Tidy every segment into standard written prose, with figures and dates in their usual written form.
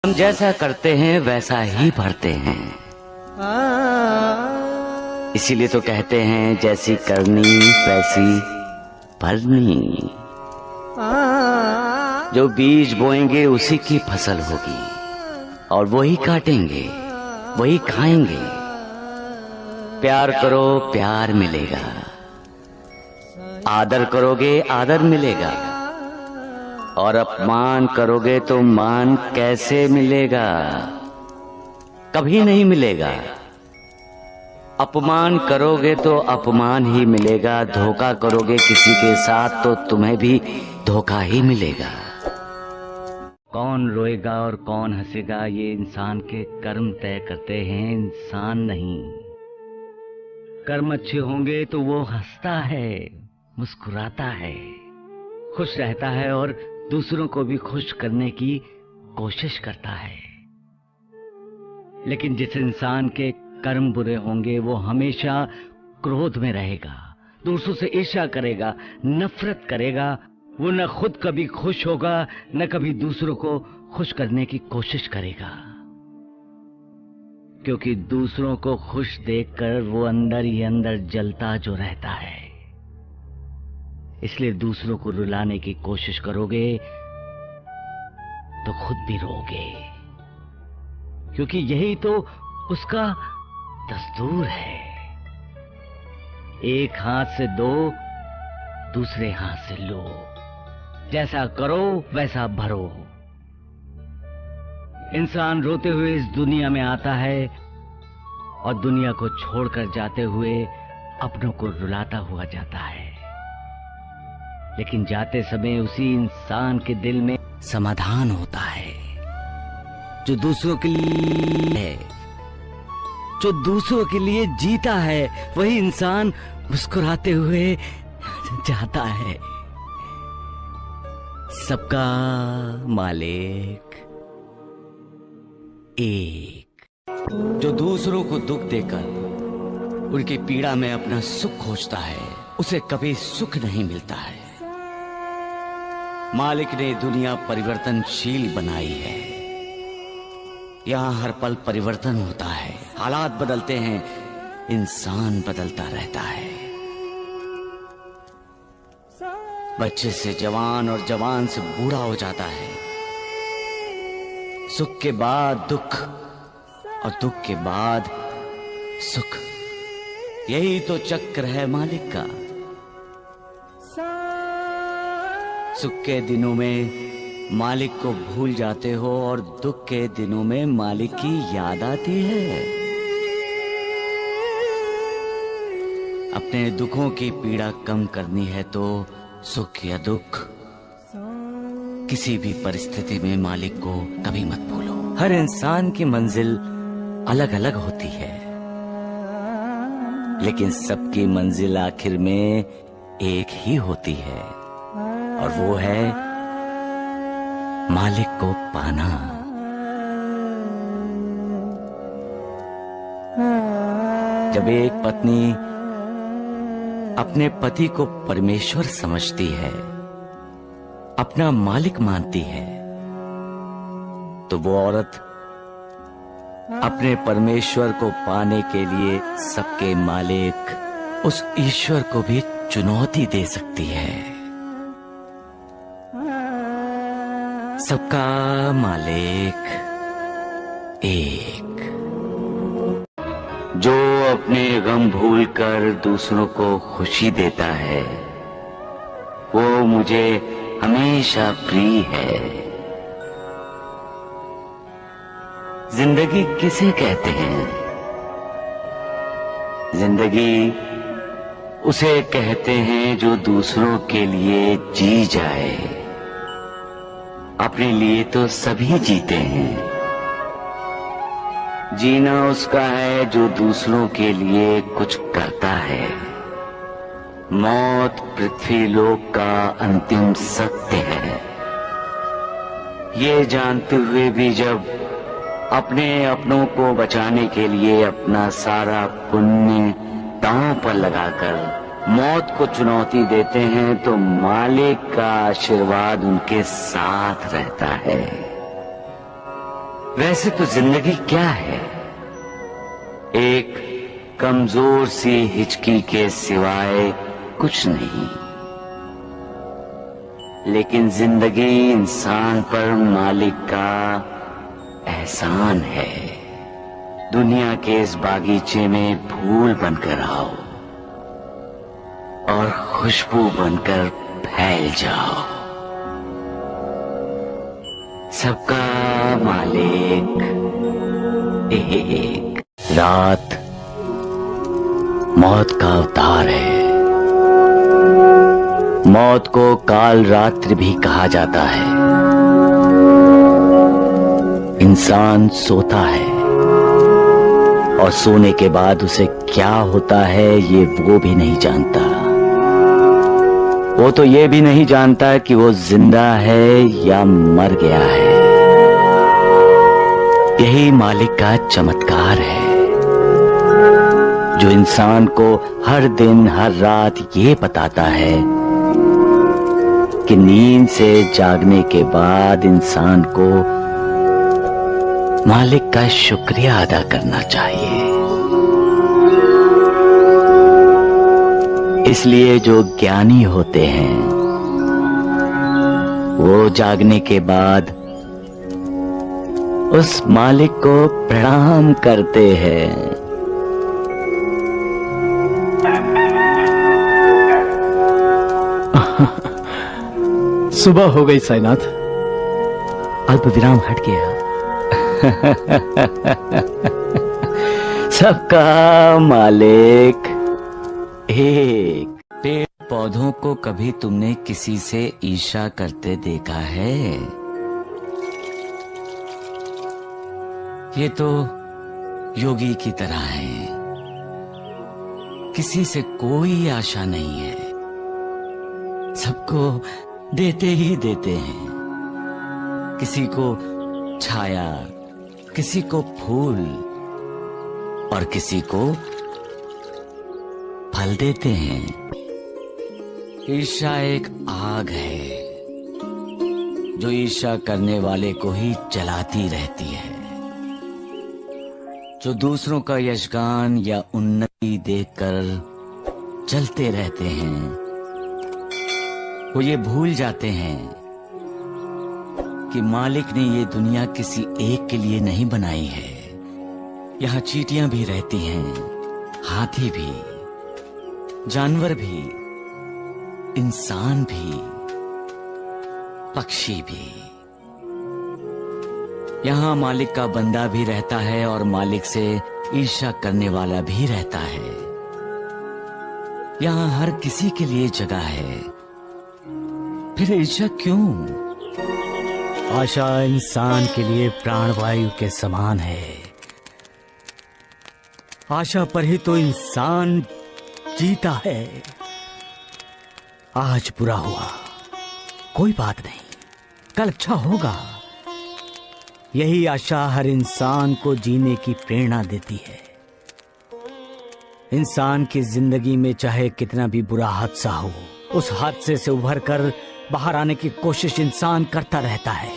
हम जैसा करते हैं वैसा ही भरते हैं। इसीलिए तो कहते हैं जैसी करनी वैसी भरनी। जो बीज बोएंगे उसी की फसल होगी और वही काटेंगे वही खाएंगे। प्यार करो प्यार मिलेगा, आदर करोगे आदर मिलेगा, और अपमान करोगे तो मान कैसे मिलेगा? कभी नहीं मिलेगा। अपमान करोगे तो अपमान ही मिलेगा, धोखा करोगे किसी के साथ तो तुम्हें भी धोखा ही मिलेगा। कौन रोएगा और कौन हंसेगा ये इंसान के कर्म तय करते हैं, इंसान नहीं। कर्म अच्छे होंगे तो वो हंसता है, मुस्कुराता है, खुश रहता है और दूसरों को भी खुश करने की कोशिश करता है। लेकिन जिस इंसान के कर्म बुरे होंगे वो हमेशा क्रोध में रहेगा, दूसरों से ईर्ष्या करेगा, नफरत करेगा। वो न खुद कभी खुश होगा न कभी दूसरों को खुश करने की कोशिश करेगा, क्योंकि दूसरों को खुश देखकर वो अंदर ही अंदर जलता जो रहता है। इसलिए दूसरों को रुलाने की कोशिश करोगे तो खुद भी रोगे, क्योंकि यही तो उसका दस्तूर है। एक हाथ से दो, दूसरे हाथ से लो। जैसा करो वैसा भरो। इंसान रोते हुए इस दुनिया में आता है और दुनिया को छोड़कर जाते हुए अपनों को रुलाता हुआ जाता है। लेकिन जाते समय उसी इंसान के दिल में समाधान होता है, जो दूसरों के लिए है, जो दूसरों के लिए जीता है। वही इंसान मुस्कुराते हुए जाता है। सबका मालिक एक, जो दूसरों को दुख देकर उनकी पीड़ा में अपना सुख खोजता है, उसे कभी सुख नहीं मिलता है। मालिक ने दुनिया परिवर्तनशील बनाई है। यहां हर पल परिवर्तन होता है, हालात बदलते हैं, इंसान बदलता रहता है। बच्चे से जवान और जवान से बूढ़ा हो जाता है। सुख के बाद दुख और दुख के बाद सुख, यही तो चक्र है मालिक का। सुख के दिनों में मालिक को भूल जाते हो और दुख के दिनों में मालिक की याद आती है। अपने दुखों की पीड़ा कम करनी है तो सुख या दुख, किसी भी परिस्थिति में मालिक को कभी मत भूलो। हर इंसान की मंजिल अलग अलग होती है, लेकिन सबकी मंजिल आखिर में एक ही होती है, और वो है मालिक को पाना। जब एक पत्नी अपने पति को परमेश्वर समझती है, अपना मालिक मानती है, तो वो औरत अपने परमेश्वर को पाने के लिए सबके मालिक उस ईश्वर को भी चुनौती दे सकती है। सबका मालिक एक, जो अपने गम भूलकर दूसरों को खुशी देता है, वो मुझे हमेशा प्रिय है। जिंदगी किसे कहते हैं? जिंदगी उसे कहते हैं जो दूसरों के लिए जी जाए। अपने लिए तो सभी जीते हैं, जीना उसका है जो दूसरों के लिए कुछ करता है। मौत पृथ्वी लोक का अंतिम सत्य है। ये जानते हुए भी जब अपने अपनों को बचाने के लिए अपना सारा पुण्य दांव पर लगाकर मौत को चुनौती देते हैं, तो मालिक का आशीर्वाद उनके साथ रहता है। वैसे तो जिंदगी क्या है? एक कमजोर सी हिचकी के सिवाय कुछ नहीं। लेकिन जिंदगी इंसान पर मालिक का एहसान है। दुनिया के इस बागीचे में फूल बनकर आओ और खुशबू बनकर फैल जाओ। सबका मालिक एक। रात मौत का अवतार है। मौत को काल रात्रि भी कहा जाता है। इंसान सोता है और सोने के बाद उसे क्या होता है ये वो भी नहीं जानता। वो तो ये भी नहीं जानता कि वो जिंदा है या मर गया है। यही मालिक का चमत्कार है जो इंसान को हर दिन हर रात ये बताता है कि नींद से जागने के बाद इंसान को मालिक का शुक्रिया अदा करना चाहिए। इसलिए जो ज्ञानी होते हैं वो जागने के बाद उस मालिक को प्रणाम करते हैं। सुबह हो गई साईनाथ। अल्प विराम हट गया। सबका मालिक एक। पेड़ पौधों को कभी तुमने किसी से ईर्ष्या करते देखा है? ये तो योगी की तरह है। किसी से कोई आशा नहीं है। सबको देते ही देते हैं। किसी को छाया, किसी को फूल और किसी को फल देते हैं। ईर्ष्या एक आग है जो ईर्ष्या करने वाले को ही जलाती रहती है। जो दूसरों का यशगान या उन्नति देखकर जलते रहते हैं वो ये भूल जाते हैं कि मालिक ने ये दुनिया किसी एक के लिए नहीं बनाई है। यहाँ चींटियां भी रहती हैं, हाथी भी, जानवर भी, इंसान भी, पक्षी भी। यहाँ मालिक का बंदा भी रहता है और मालिक से ईर्ष्या करने वाला भी रहता है। यहाँ हर किसी के लिए जगह है। फिर ईर्ष्या क्यों? आशा इंसान के लिए प्राणवायु के समान है। आशा पर ही तो इंसान जीता है। आज बुरा हुआ, कोई बात नहीं, कल अच्छा होगा। यही आशा हर इंसान को जीने की प्रेरणा देती है। इंसान की जिंदगी में चाहे कितना भी बुरा हादसा हो, उस हादसे से उभरकर बाहर आने की कोशिश इंसान करता रहता है,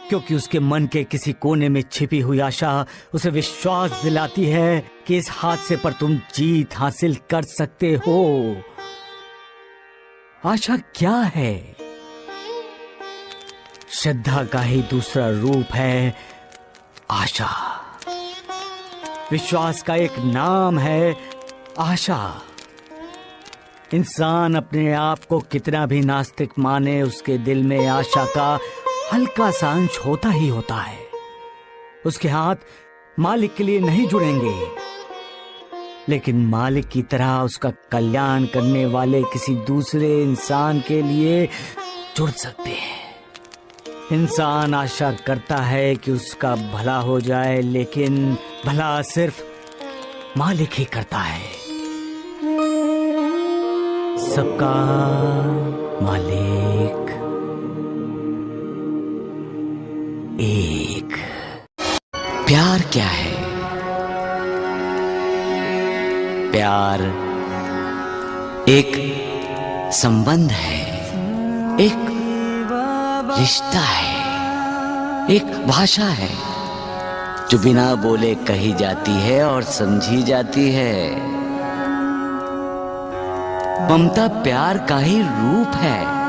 क्योंकि उसके मन के किसी कोने में छिपी हुई आशा उसे विश्वास दिलाती है कि इस हादसे पर तुम जीत हासिल कर सकते हो। आशा क्या है? श्रद्धा का ही दूसरा रूप है आशा। विश्वास का एक नाम है आशा। इंसान अपने आप को कितना भी नास्तिक माने, उसके दिल में आशा का हल्का सा अंश होता ही होता है। उसके हाथ मालिक के लिए नहीं जुड़ेंगे, लेकिन मालिक की तरह उसका कल्याण करने वाले किसी दूसरे इंसान के लिए जुड़ सकते हैं। इंसान आशा करता है कि उसका भला हो जाए, लेकिन भला सिर्फ मालिक ही करता है। सबका मालिक एक। प्यार क्या है? प्यार एक संबंध है, एक रिश्ता है, एक भाषा है जो बिना बोले कही जाती है और समझी जाती है। ममता प्यार का ही रूप है।